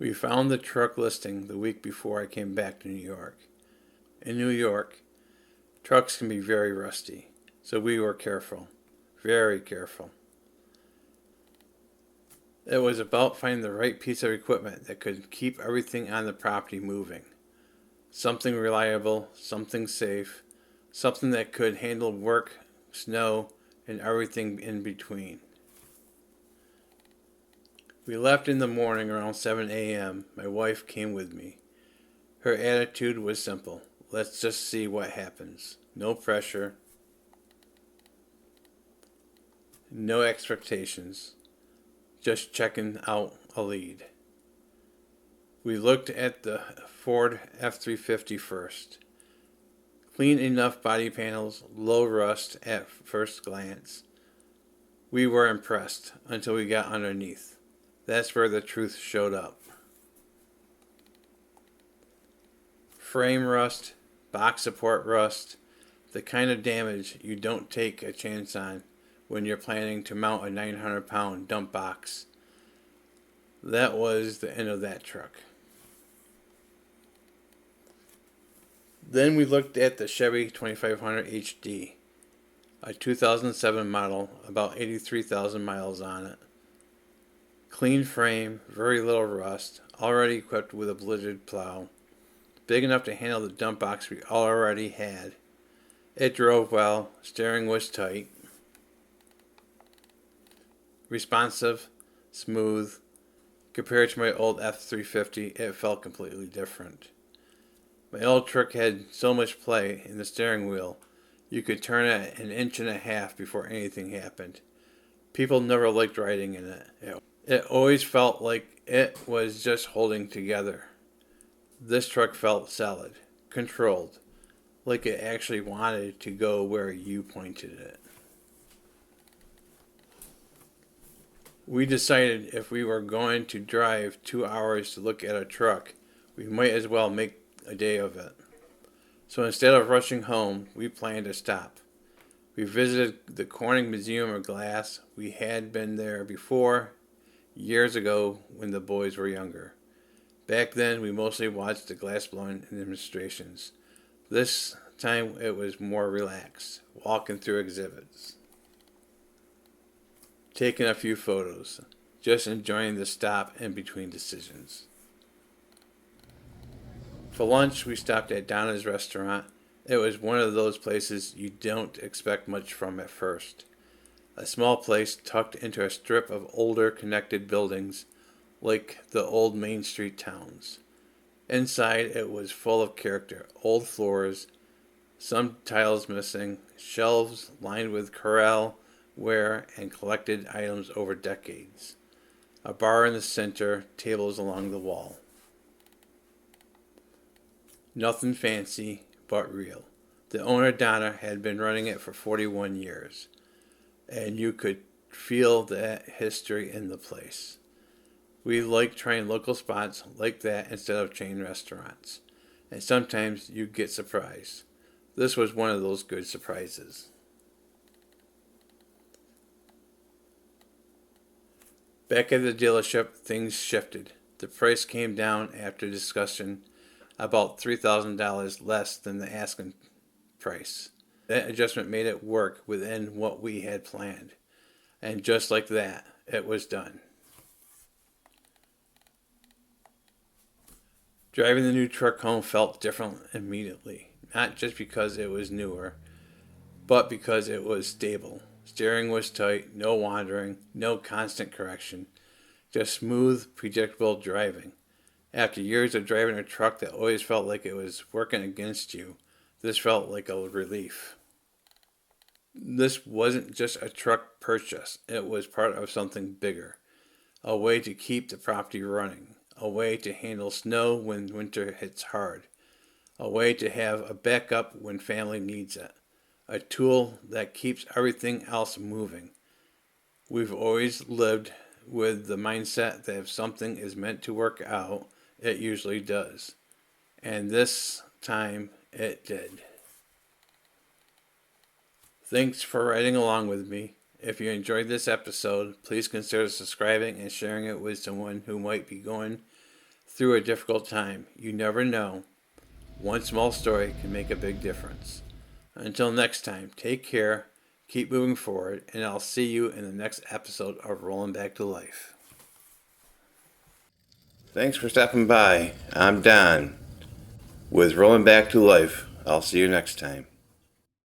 We found the truck listing the week before I came back to New York. In New York, trucks can be very rusty, so we were careful. Very careful. It was about finding the right piece of equipment that could keep everything on the property moving. Something reliable, something safe, something that could handle work, snow, and everything in between. We left in the morning around 7 a.m. My wife came with me. Her attitude was simple. Let's just see what happens. No pressure, no expectations, just checking out a lead. We looked at the Ford F-350 first. Clean enough body panels, low rust at first glance. We were impressed until we got underneath. That's where the truth showed up. Frame rust, box support rust, the kind of damage you don't take a chance on when you're planning to mount a 900-pound dump box. That was the end of that truck. Then we looked at the Chevy 2500 HD, a 2007 model, about 83,000 miles on it. Clean frame, very little rust, already equipped with a blizzard plow, big enough to handle the dump box we already had. It drove well, steering was tight, responsive, smooth. Compared to my old F-350, it felt completely different. My old truck had so much play in the steering wheel, you could turn it an inch and a half before anything happened. People never liked riding in it. It always felt like it was just holding together. This truck felt solid, controlled, like it actually wanted to go where you pointed it. We decided if we were going to drive 2 hours to look at a truck, we might as well make a day of it. So instead of rushing home, we planned to stop. We visited the Corning Museum of Glass. We had been there before, years ago when the boys were younger. Back then, we mostly watched the glass-blowing demonstrations. This time, it was more relaxed, walking through exhibits, taking a few photos, just enjoying the stop in between decisions. For lunch, we stopped at Donna's restaurant. It was one of those places you don't expect much from at first. A small place tucked into a strip of older connected buildings like the old Main Street towns. Inside, it was full of character. Old floors, some tiles missing, shelves lined with corral ware and collected items over decades. A bar in the center, tables along the wall. Nothing fancy, but real. The owner, Donna, had been running it for 41 years, and you could feel that history in the place. We like trying local spots like that instead of chain restaurants, and sometimes you get surprised. This was one of those good surprises. Back at the dealership, things shifted. The price came down after discussion, about $3,000 less than the asking price. That adjustment made it work within what we had planned. And just like that, it was done. Driving the new truck home felt different immediately, not just because it was newer, but because it was stable. Steering was tight, no wandering, no constant correction, just smooth, predictable driving. After years of driving a truck that always felt like it was working against you, this felt like a relief. This wasn't just a truck purchase, it was part of something bigger. A way to keep the property running, a way to handle snow when winter hits hard, a way to have a backup when family needs it, a tool that keeps everything else moving. We've always lived with the mindset that if something is meant to work out, it usually does. And this time it did. Thanks for riding along with me. If you enjoyed this episode, please consider subscribing and sharing it with someone who might be going through a difficult time. You never know. One small story can make a big difference. Until next time, take care, keep moving forward, and I'll see you in the next episode of Rolling Back to Life. Thanks for stopping by. I'm Don with Rolling Back to Life. I'll see you next time.